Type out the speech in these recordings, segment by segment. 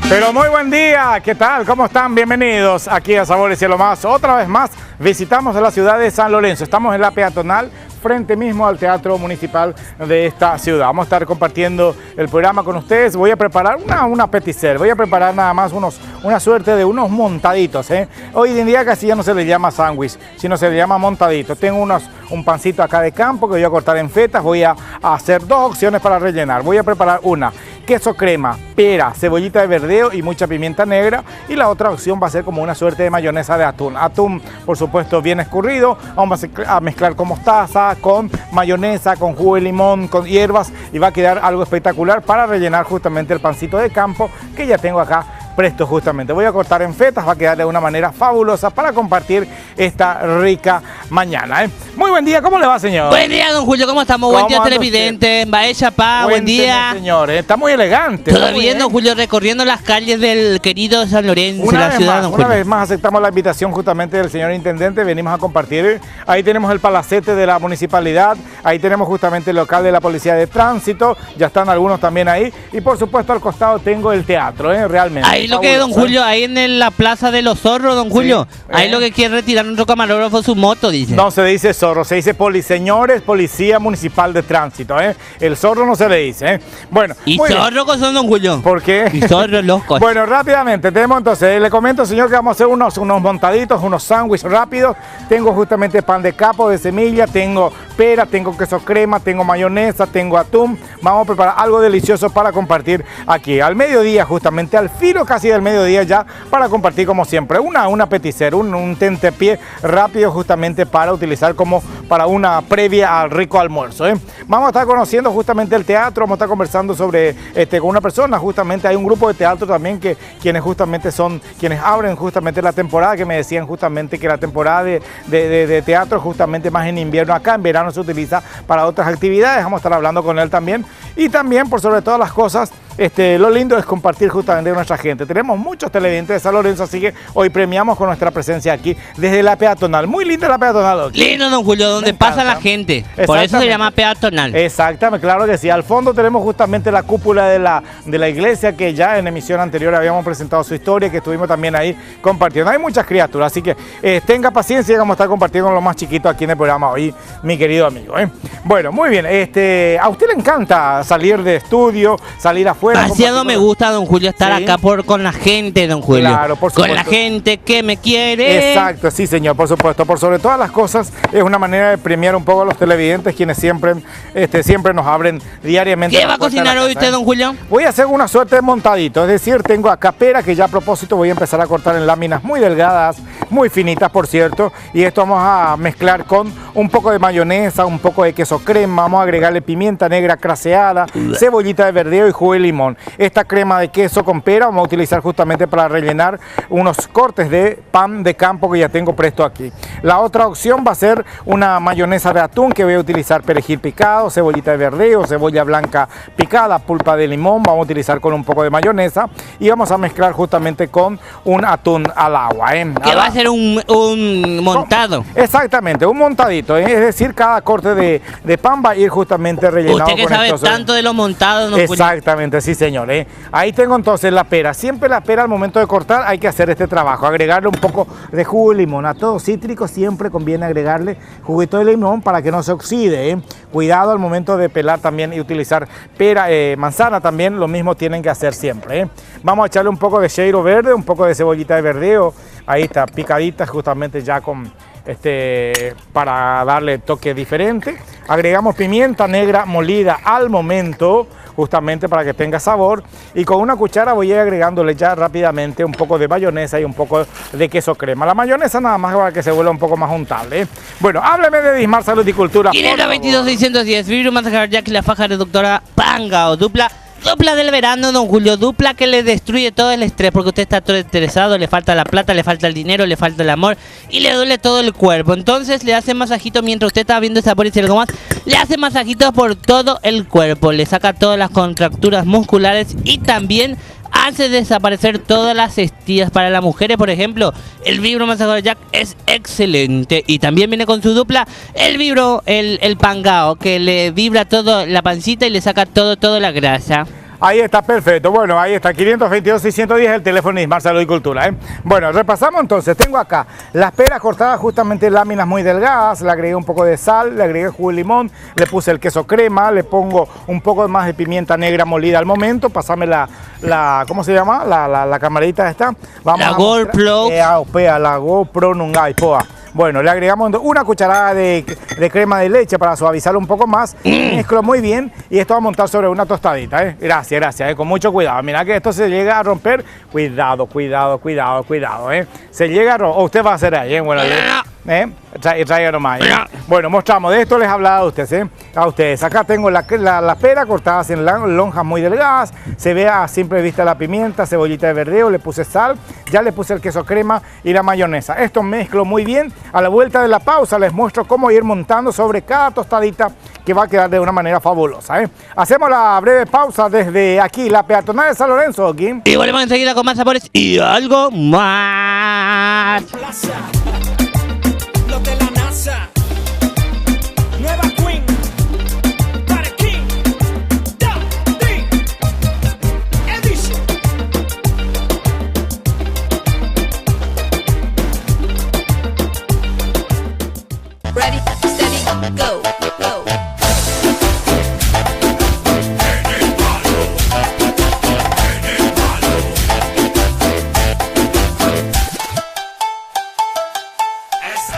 Pero muy buen día, ¿qué tal? ¿Cómo están? Bienvenidos aquí a Sabores y lo Más. Otra vez más visitamos la ciudad de San Lorenzo. Estamos en la peatonal, frente mismo al Teatro Municipal de esta ciudad. Vamos a estar compartiendo el programa con ustedes. Voy a preparar una peticer, voy a preparar nada más una suerte de unos montaditos. Hoy en día casi ya no se le llama sándwich, sino se le llama montadito. Tengo un pancito acá de campo que voy a cortar en fetas. Voy a hacer dos opciones para rellenar. Voy a preparar una queso crema, pera, cebollita de verdeo y mucha pimienta negra. Y la otra opción va a ser como una suerte de mayonesa de atún. Atún, por supuesto, bien escurrido. Vamos a mezclar con mostaza, con mayonesa, con jugo de limón, con hierbas. Y va a quedar algo espectacular para rellenar justamente el pancito de campo que ya tengo acá presto justamente. Voy a cortar en fetas, va a quedar de una manera fabulosa para compartir esta rica mañana. Muy buen día, ¿cómo le va, señor? Buen día, don Julio, ¿cómo estamos? Buen día, televidente. Bae Chapá, buen día. Señor, está muy elegante. Todo bien, don Julio, recorriendo las calles del querido San Lorenzo, la ciudad, don Julio. Una vez más aceptamos la invitación justamente del señor intendente, venimos a compartir. Ahí tenemos el palacete de la municipalidad, ahí tenemos justamente el local de la policía de tránsito, ya están algunos también ahí. Y por supuesto al costado tengo el teatro, realmente. Ahí lo que, don Julio, ahí en la plaza de los zorros, don Julio, ahí lo que quiere retirar nuestro camarógrafo su moto, dice. No se dice zorro, se dice señores, policía municipal de tránsito, El zorro no se le dice, Bueno. Y zorro con son, don Julio. ¿Por qué? Y zorro locos. Bueno, rápidamente, tenemos entonces, le comento, señor, que vamos a hacer unos montaditos, unos sándwiches rápidos. Tengo justamente pan de capo, de semilla, tengo pera, tengo queso crema, tengo mayonesa, tengo atún. Vamos a preparar algo delicioso para compartir aquí. Al mediodía, justamente, al filo casi del mediodía ya, para compartir como siempre. Una peticer, un tentepié rápido justamente para utilizar como para una previa al rico almuerzo. Vamos a estar conociendo justamente el teatro, vamos a estar conversando sobre con una persona, justamente hay un grupo de teatro también que quienes justamente son quienes abren justamente la temporada, que me decían justamente que la temporada de teatro justamente más en invierno, acá en verano se utiliza para otras actividades. Vamos a estar hablando con él también. Y también, por sobre todas las cosas, lo lindo es compartir justamente con nuestra gente. Tenemos muchos televidentes de San Lorenzo, así que hoy premiamos con nuestra presencia aquí desde la peatonal. Muy linda la peatonal. Lindo, don Julio, donde pasa la gente. Por eso se llama peatonal. Exactamente, claro que sí. Al fondo tenemos justamente la cúpula de la iglesia, que ya en emisión anterior habíamos presentado su historia, que estuvimos también ahí compartiendo. Hay muchas criaturas, así que tenga paciencia y vamos a estar compartiendo con los más chiquitos aquí en el programa hoy, mi querido amigo. Bueno, muy bien. A usted le encanta salir de estudio, salir afuera. Demasiado me gusta, don Julio, estar acá con la gente, don Julio. Claro, por supuesto. Con la gente que me quiere. Exacto, sí, señor, por supuesto. Por sobre todas las cosas, es una manera de premiar un poco a los televidentes, quienes siempre nos abren diariamente. ¿Qué va a cocinar hoy usted, don Julio? Voy a hacer una suerte de montadito, es decir, tengo acá pera, que ya a propósito voy a empezar a cortar en láminas muy delgadas, muy finitas, por cierto, y esto vamos a mezclar con un poco de mayonesa, un poco de queso crema, vamos a agregarle pimienta negra craseada, cebollita de verdeo y jugo de limón. Esta crema de queso con pera vamos a utilizar justamente para rellenar unos cortes de pan de campo que ya tengo presto aquí. La otra opción va a ser una mayonesa de atún, que voy a utilizar perejil picado, cebollita de verdeo, cebolla blanca picada, pulpa de limón, vamos a utilizar con un poco de mayonesa y vamos a mezclar justamente con un atún al agua. ¿Qué va a ser un montado? Exactamente, un montadito, es decir, cada corte de pan va a ir justamente rellenado. Usted que sabe tanto de los montados, ¿no? Exactamente, sí, señor. Ahí tengo entonces la pera. Siempre la pera al momento de cortar hay que hacer este trabajo, agregarle un poco de jugo de limón. A todo cítrico siempre conviene agregarle juguito de limón para que no se oxide. Cuidado al momento de pelar también y utilizar pera, manzana también, lo mismo tienen que hacer siempre. Vamos a echarle un poco de cheiro verde, un poco de cebollita de verdeo, Ahí está, picaditas justamente ya con para darle toque diferente. Agregamos pimienta negra molida al momento, justamente para que tenga sabor. Y con una cuchara voy a ir agregándole ya rápidamente un poco de mayonesa y un poco de queso crema. La mayonesa nada más para que se vuelva un poco más untable, ¿eh? Bueno, hábleme de Dismar Salud y Cultura. 522-610, Vibro Masajar Jack, la faja reductora Pangao, dupla del verano, don Julio, dupla que le destruye todo el estrés, porque usted está todo estresado, le falta la plata, le falta el dinero, le falta el amor y le duele todo el cuerpo. Entonces le hace masajito mientras usted está viendo Sabores y algo más, le hace masajitos por todo el cuerpo, le saca todas las contracturas musculares y también hace desaparecer todas las estrías. Para las mujeres, por ejemplo, el Vibro Masajar Jack es excelente y también viene con su dupla el Vibro, el Pangao, que le vibra todo la pancita y le saca toda la grasa. Ahí está, perfecto. Bueno, ahí está, 522-610, el teléfono de Dismar Salud y Cultura, ¿eh? Bueno, repasamos entonces. Tengo acá las peras cortadas justamente en láminas muy delgadas, le agregué un poco de sal, le agregué jugo de limón, le puse el queso crema, le pongo un poco más de pimienta negra molida al momento. Pasame ¿cómo se llama? La camarita esta. Vamos la GoPro. La GoPro Nungay, poa. Bueno, le agregamos una cucharada de crema de leche para suavizarlo un poco más. Mezclo muy bien y esto va a montar sobre una tostadita, ¿eh? Gracias, con mucho cuidado. Mira que esto se llega a romper. Cuidado, ¿eh? Se llega a romper. Usted va a hacer ahí, ¿eh? Bueno, traiga nomás. Bueno, mostramos. De esto les hablaba a ustedes. Acá tengo la pera cortadas en lonjas muy delgadas. Se ve a simple vista la pimienta, cebollita de verdeo, le puse sal, ya le puse el queso crema y la mayonesa. Esto mezclo muy bien. A la vuelta de la pausa les muestro cómo ir montando sobre cada tostadita, que va a quedar de una manera fabulosa, ¿eh? Hacemos la breve pausa desde aquí, la peatonal de San Lorenzo, aquí. Y volvemos enseguida con más sabores y algo más. Los de la NASA, Nueva Queen, para King, Daddy, Edition. Ready, steady, go, go.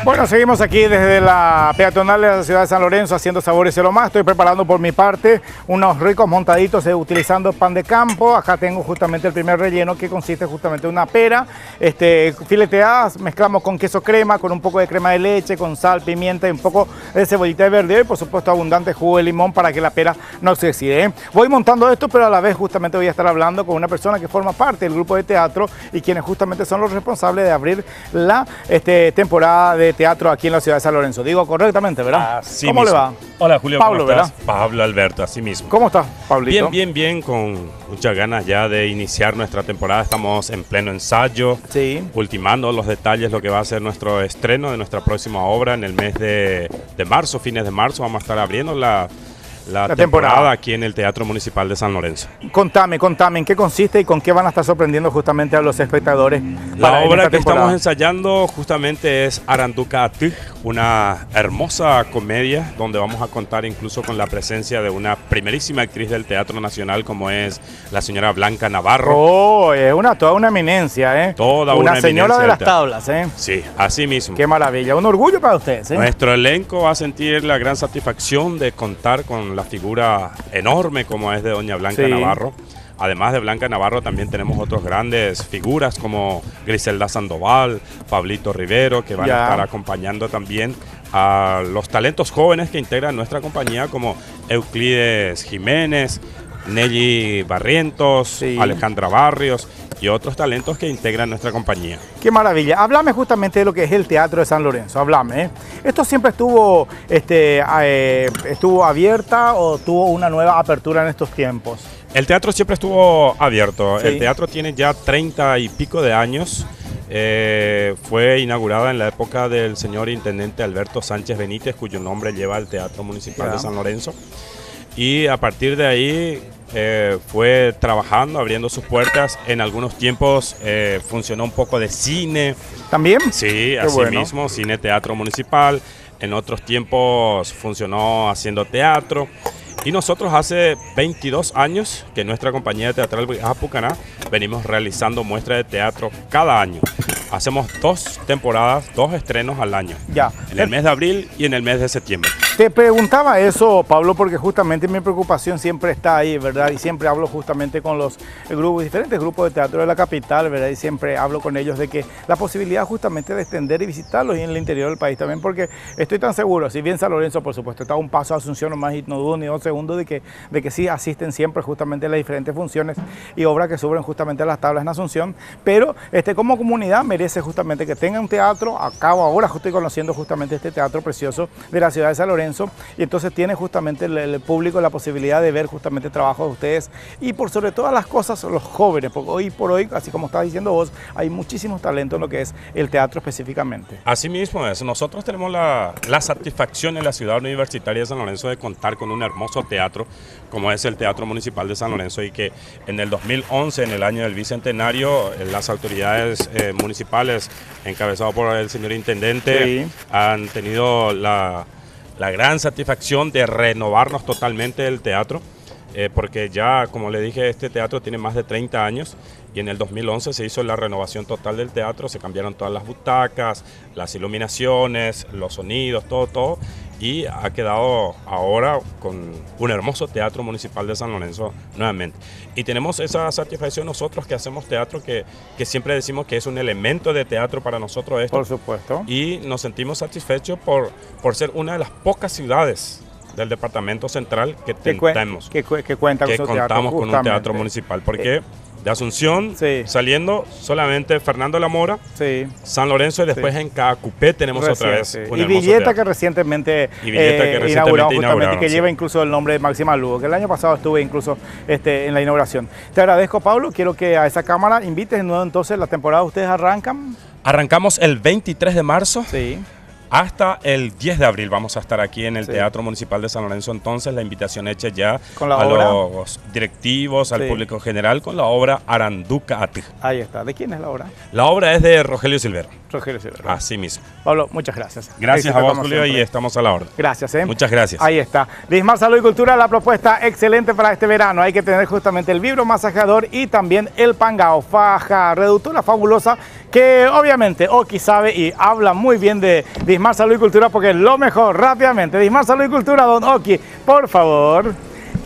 Bueno, seguimos aquí desde la peatonal de la ciudad de San Lorenzo haciendo sabores y lo más. Estoy preparando por mi parte unos ricos montaditos utilizando pan de campo. Acá tengo justamente el primer relleno, que consiste justamente en una pera fileteadas. Mezclamos con queso crema, con un poco de crema de leche, con sal, pimienta y un poco de cebollita de verde y por supuesto abundante jugo de limón para que la pera no se oxide, ¿eh? Voy montando esto, pero a la vez justamente voy a estar hablando con una persona que forma parte del grupo de teatro y quienes justamente son los responsables de abrir la temporada de teatro aquí en la ciudad de San Lorenzo. Digo correctamente, ¿verdad? Así ¿Cómo mismo. le va? Hola Julio, Pablo, ¿cómo estás? ¿verdad? Pablo Alberto, así mismo. ¿Cómo estás, Pablito? Bien, con muchas ganas ya de iniciar nuestra temporada. Estamos en pleno ensayo, Sí. ultimando los detalles, lo que va a ser nuestro estreno de nuestra próxima obra en el mes de marzo, fines de marzo. Vamos a estar abriendo la temporada aquí en el Teatro Municipal de San Lorenzo. Contame, ¿en qué consiste y con qué van a estar sorprendiendo justamente a los espectadores? La obra esta que temporada? estamos ensayando justamente es Aranduka Ati, una hermosa comedia donde vamos a contar incluso con la presencia de una primerísima actriz del Teatro Nacional como es la señora Blanca Navarro. Oh, es toda una eminencia, ¿eh? Toda una señora eminencia de las del teatro. tablas, ¿eh? Sí, así mismo. Qué maravilla, un orgullo para ustedes, ¿eh? Nuestro elenco va a sentir la gran satisfacción de contar con la figura enorme como es de doña Blanca Sí. Navarro. Además de Blanca Navarro también tenemos otras grandes figuras como Griselda Sandoval, Pablito Rivero, que van Ya. a estar acompañando también a los talentos jóvenes que integran nuestra compañía como Euclides Jiménez, Nelly Barrientos, Sí. Alejandra Barrios y otros talentos que integran nuestra compañía. Qué maravilla. Háblame justamente de lo que es el Teatro de San Lorenzo. Háblame, ¿eh? ¿Esto siempre estuvo abierta o tuvo una nueva apertura en estos tiempos? El teatro siempre estuvo abierto. Sí. El teatro tiene ya 30 y pico de años. Fue inaugurada en la época del señor intendente Alberto Sánchez Benítez, cuyo nombre lleva el Teatro Municipal Ya. de San Lorenzo. Y a partir de ahí fue trabajando, abriendo sus puertas. En algunos tiempos funcionó un poco de cine. ¿También? Sí, Qué así bueno. mismo, cine, teatro municipal. En otros tiempos funcionó haciendo teatro. Y nosotros hace 22 años que nuestra compañía teatral Apucaná venimos realizando muestras de teatro cada año. hacemos 2 temporadas, 2 estrenos al año. Ya. En el mes de abril y en el mes de septiembre. Te preguntaba eso, Pablo, porque justamente mi preocupación siempre está ahí, ¿verdad? Y siempre hablo justamente con los grupos, diferentes grupos de teatro de la capital, ¿verdad? Y siempre hablo con ellos de que la posibilidad justamente de extender y visitarlos y en el interior del país también, porque estoy tan seguro, si bien San Lorenzo, por supuesto, está a un paso a Asunción nomás y no dudo ni 2 segundos de que sí asisten siempre justamente a las diferentes funciones y obras que suben justamente a las tablas en Asunción, pero como comunidad merece justamente que tenga un teatro. Acabo ahora, estoy conociendo justamente este teatro precioso de la ciudad de San Lorenzo, y entonces tiene justamente el público la posibilidad de ver justamente el trabajo de ustedes y por sobre todas las cosas los jóvenes, porque hoy por hoy, así como estabas diciendo vos, hay muchísimos talentos en lo que es el teatro específicamente. Así mismo es, nosotros tenemos la satisfacción en la ciudad universitaria de San Lorenzo de contar con un hermoso teatro como es el Teatro Municipal de San Lorenzo, y que en el 2011, en el año del Bicentenario, las autoridades municipales encabezadas por el señor Intendente Sí. han tenido la gran satisfacción de renovarnos totalmente el teatro, porque ya, como le dije, este teatro tiene más de 30 años y en el 2011 se hizo la renovación total del teatro, se cambiaron todas las butacas, las iluminaciones, los sonidos, todo, y ha quedado ahora con un hermoso Teatro Municipal de San Lorenzo nuevamente. Y tenemos esa satisfacción nosotros que hacemos teatro, que siempre decimos que es un elemento de teatro para nosotros esto. Por supuesto. Y nos sentimos satisfechos por ser una de las pocas ciudades del departamento central que contamos Que cuenta con su teatro, contamos con un justamente. teatro municipal. Porque de Asunción, Sí. saliendo solamente Fernando La Mora, Sí. San Lorenzo, y después en Cacupé tenemos otra vez Sí. un Y hermoso Villeta, teatro. que recientemente, Y Villeta, que recientemente inauguramos justamente, inauguraron, que sí. lleva incluso el nombre de Máxima Lugo, que el año pasado estuve incluso en la inauguración. Te agradezco, Pablo, quiero que a esa cámara invites de nuevo entonces, la temporada ustedes arrancan. Arrancamos el 23 de marzo. Sí. Hasta el 10 de abril vamos a estar aquí en el Sí. Teatro Municipal de San Lorenzo. Entonces, la invitación hecha ya ¿Con la a obra? los directivos, al Sí. público general, con la obra Aranduca Ati. Ahí está. ¿De quién es la obra? La obra es de Rogelio Silvero. Rogelio Silvero. Así mismo. Pablo, muchas gracias. Gracias Éxito a vos, como Julio, siempre. y estamos a la orden. Gracias, Muchas gracias. Ahí está. Dismar Salud y Cultura, la propuesta excelente para este verano. Hay que tener justamente el vibromasajeador y también el pangao, faja reductora fabulosa, que obviamente Oki sabe y habla muy bien de Dismar Salud y Cultura porque es lo mejor. Rápidamente, Dismar Salud y Cultura, don Oki, por favor.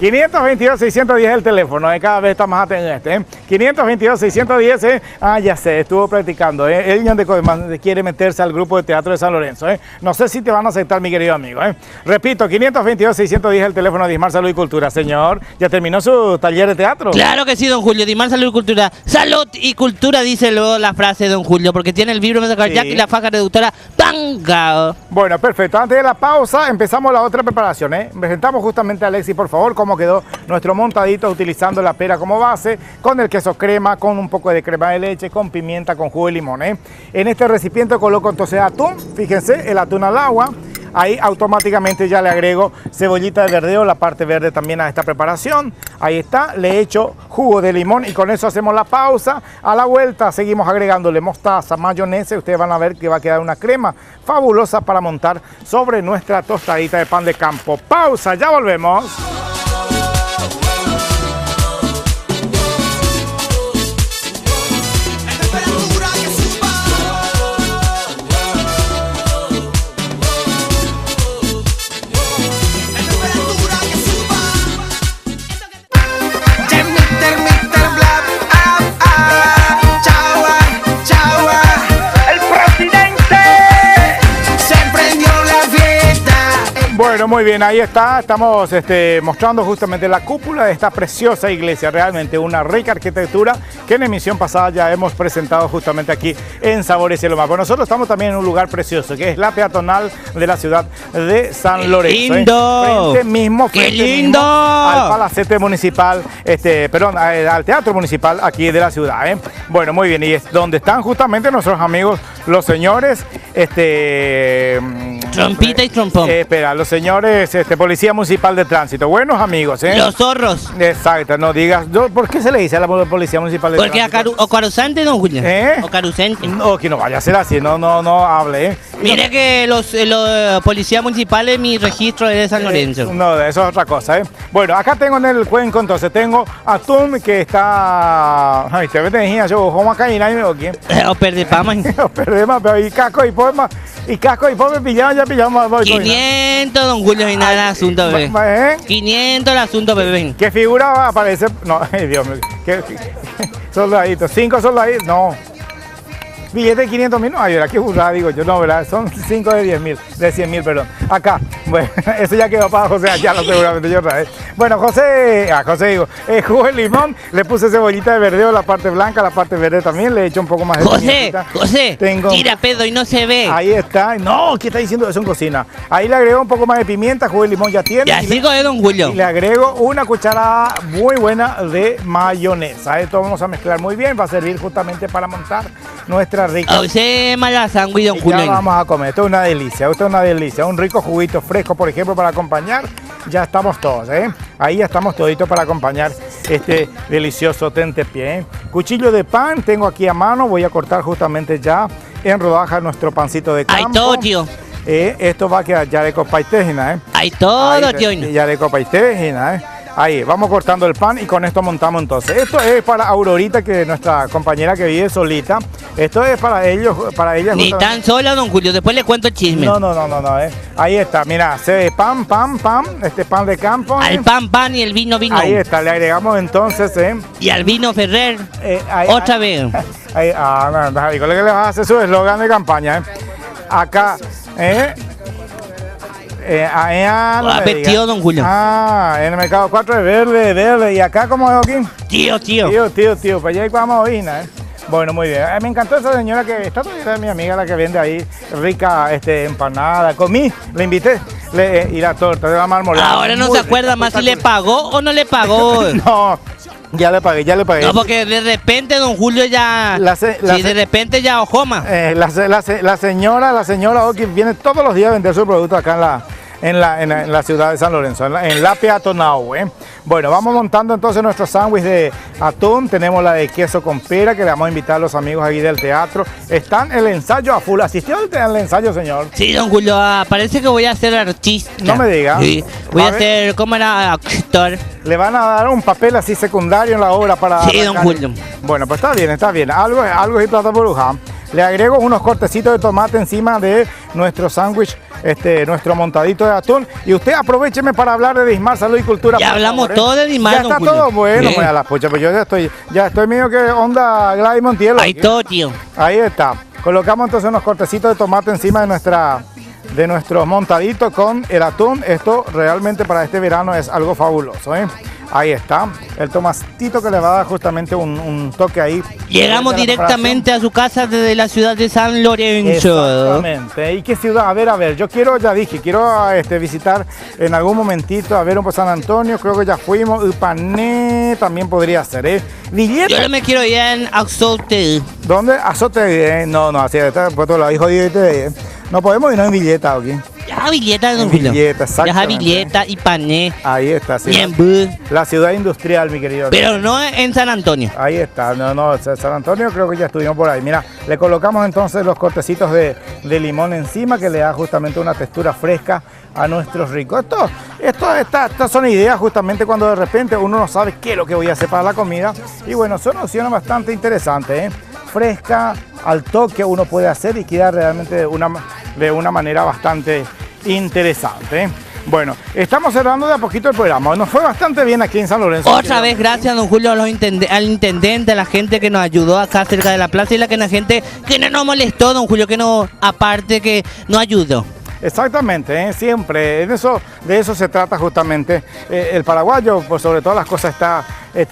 522-610 el teléfono, cada vez está más atento 522-610, ya sé, estuvo practicando, el niño de quiere meterse al grupo de teatro de San Lorenzo, no sé si te van a aceptar, mi querido amigo, Repito, 522-610 el teléfono de Dismar Salud y Cultura. Señor, ¿ya terminó su taller de teatro? Claro que sí, don Julio. Dimar Salud y Cultura. Salud y Cultura, dice luego la frase, don Julio, porque tiene el vibro cardiaco Sí. y la faja reductora Pangao. Bueno, perfecto. Antes de la pausa, empezamos la otra preparación. Presentamos justamente a Alexis, por favor, cómo quedó nuestro montadito utilizando la pera como base, con el queso crema, con un poco de crema de leche, con pimienta, con jugo de limón. En este recipiente coloco entonces atún, fíjense, el atún al agua. Ahí automáticamente ya le agrego cebollita de verdeo, la parte verde también a esta preparación. Ahí está, le echo jugo de limón y con eso hacemos la pausa. A la vuelta seguimos agregándole mostaza, mayonesa y ustedes van a ver que va a quedar una crema fabulosa para montar sobre nuestra tostadita de pan de campo. Pausa, ya volvemos. Temperatura que suba. Temperatura que suba. Mister, bla, chaua, chaua. El presidente se prendió la fiesta. Bueno, muy bien, ahí está. Estamos mostrando justamente la cúpula de esta preciosa iglesia. Realmente una rica arquitectura que en emisión pasada ya hemos presentado justamente aquí en Sabores y lo más. Pero nosotros estamos también en un lugar precioso, que es la peatonal de la ciudad de San Lorenzo. lindo! Frente mismo, ¡Qué frente lindo! mismo al palacete municipal, al teatro municipal aquí de la ciudad. Bueno, muy bien, y es donde están justamente nuestros amigos, los señores, Trompita y trompón. Espera, los señores Policía Municipal de Tránsito, buenos amigos, ¿eh? Los zorros. Exacto, no digas, ¿por qué se le dice a la Policía Municipal de Porque Tránsito? o carucente, don Julio. ¿Eh? O carucente. No, que no vaya a ser así, no hable, ¿eh? Mire que los policías municipales, mi registro es de San Lorenzo. No, eso es otra cosa, ¿eh? Bueno, acá tengo en el cuenco, entonces, tengo atún que está... Ay, te ves de yo, ¿cómo acá y nadie o quién? O perdepamos. Perdemos, pero y casco y forma, pillamos, ya pillamos. Voy, 500, don Julio, y nada el asunto, bebé. ¿Eh? 500 el asunto, bebé. ¿Qué figura va a aparecer? No, ay, Dios mío. Soldaditos, 5 soldaditos, no. Billete de 500.000, no, ay, ¿verdad? Qué burrada, digo yo, no, ¿verdad? Son 5 de 10.000, de 100.000, perdón. Acá, bueno, eso ya quedó para José Ayala, seguramente yo otra vez. Bueno, José digo, jugo de limón, le puse cebollita de verdeo, la parte blanca, la parte verde también, le he hecho un poco más de pimientita. José, Tengo... tira pedo y no se ve. Ahí está, no, ¿qué está diciendo eso en cocina? Ahí le agrego un poco más de pimienta, jugo de limón ya tiene. Y así de don Julio. Y le agrego una cucharada muy buena de mayonesa. Esto vamos a mezclar muy bien, va a servir justamente para montar nuestra rica. A usted mala sangre, don Y Julio. ya vamos a comer, esto es una delicia, un rico juguito fresco, por ejemplo, para acompañar, ya estamos todos, ¿eh? Ahí ya estamos toditos para acompañar este delicioso tentepié, ¿eh? Cuchillo de pan tengo aquí a mano, voy a cortar justamente ya en rodajas nuestro pancito de campo. Hay todo, tío. Esto va a quedar ya de copaitejina, ¿eh? Hay todo, Ahí, tío. ya de copaitejina, ¿eh? Ahí, vamos cortando el pan y con esto montamos entonces. Esto es para Aurorita, que es nuestra compañera que vive solita. Esto es para ellos, para ella. Ni tan sola, don Julio. Después le cuento el chisme. No, Ahí está, mira, se ve pan, este pan de campo. Al pan y el vino. Ahí está, le agregamos entonces, Y al vino Ferrer, otra vez. Digo, que le vas a hacer su eslogan de campaña, Acá, no me Vestido, digas. don Julio. En el mercado 4 es verde. ¿Y acá cómo es aquí? Tío. Tío, para allá vamos a oír, Bueno, muy bien. Me encantó esa señora que está todavía, mi amiga, la que vende ahí rica empanada. Comí, le invité. Y la torta de la marmolada. Ahora no Muy se acuerda rica, más si le espectacular. pagó o no le pagó. No, ya le pagué. No, porque de repente don Julio ya... de repente ya ojoma. La señora Oki viene todos los días a vender su producto acá en la ciudad de San Lorenzo, en la peatonal, Bueno, vamos montando entonces nuestro sándwich de atún. Tenemos la de queso con pera, que le vamos a invitar a los amigos aquí del teatro. Están el ensayo a full. ¿Asistió al ensayo, señor? Sí, don Julio, parece que voy a ser artista. No me diga. Sí, voy A a ver. ser, ¿cómo era? Actor. Le van a dar un papel así secundario en la obra para... Sí, don arrancar. Julio. Bueno, pues está bien. Algo es plata bruja. Le agrego unos cortecitos de tomate encima de nuestro sándwich, nuestro montadito de atún. Y usted aprovecheme para hablar de Dismar Salud y Cultura. Ya por hablamos favor, todo de Dismar, Ya don está Julio. todo bueno, Sí. pues a la pucha, pues yo ya estoy medio que onda Gladys Montiel. Hay todo, tío. Ahí está. Colocamos entonces unos cortecitos de tomate encima de nuestro montadito con el atún. Esto realmente para este verano es algo fabuloso, Ahí está, el tomatito que le va a dar justamente un toque ahí. Llegamos De la directamente a su casa desde la ciudad de San Lorenzo. Exactamente. ¿Y qué ciudad? A ver, yo quiero visitar en algún momentito, a ver un poco San Antonio, creo que ya fuimos, Upané también podría ser, Villeta. Yo no me quiero ir en Axote. ¿Dónde? Azote, no, así está, pues todo lo hijo de no podemos irnos en Villeta, ¿ok? Ya Villeta, don En Julio. Villeta, Ya exactamente. Villeta y Pané. Ahí está, sí. Ñembú. La ciudad industrial, mi querido. Pero no en San Antonio. Ahí está, San Antonio creo que ya estuvimos por ahí. Mira, le colocamos entonces los cortecitos de limón encima que le da justamente una textura fresca a nuestros ricos. Estas son ideas justamente cuando de repente uno no sabe qué es lo que voy a hacer para la comida. Y bueno, son opciones bastante interesantes, Fresca, al toque uno puede hacer y queda realmente de una manera bastante interesante, Bueno, estamos cerrando de a poquito el programa. Nos fue bastante bien aquí en San Lorenzo. Otra vez, gracias, don Julio, al intendente, a la gente que nos ayudó acá cerca de la plaza y la gente que no nos molestó, don Julio, que no, aparte que nos ayudó. Exactamente, siempre. De eso se trata justamente. El paraguayo, por sobre todas las cosas, está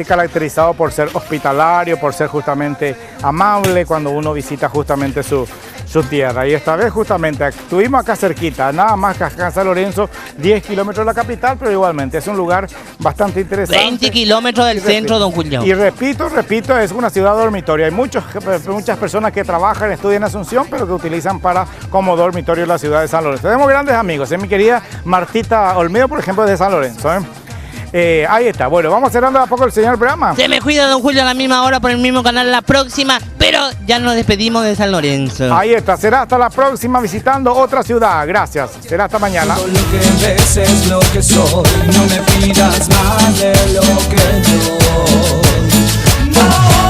caracterizado por ser hospitalario, por ser justamente amable cuando uno visita justamente su su tierra. Y esta vez justamente estuvimos acá cerquita, nada más que acá en San Lorenzo, 10 kilómetros de la capital, pero igualmente es un lugar bastante interesante. 20 kilómetros del centro, don Julio. Y repito, es una ciudad dormitorio. Hay muchas personas que trabajan, estudian en Asunción, pero que utilizan como dormitorio la ciudad de San Lorenzo. Tenemos grandes amigos, mi querida Martita Olmedo, por ejemplo, de San Lorenzo. Ahí está. Bueno, vamos cerrando a poco el señor programa. Se me cuida, don Julio, a la misma hora por el mismo canal la próxima, pero ya nos despedimos de San Lorenzo. Ahí está. Será hasta la próxima visitando otra ciudad. Gracias. Será hasta mañana. Todo lo que ves es lo que soy. No me pidas más de lo que doy. No.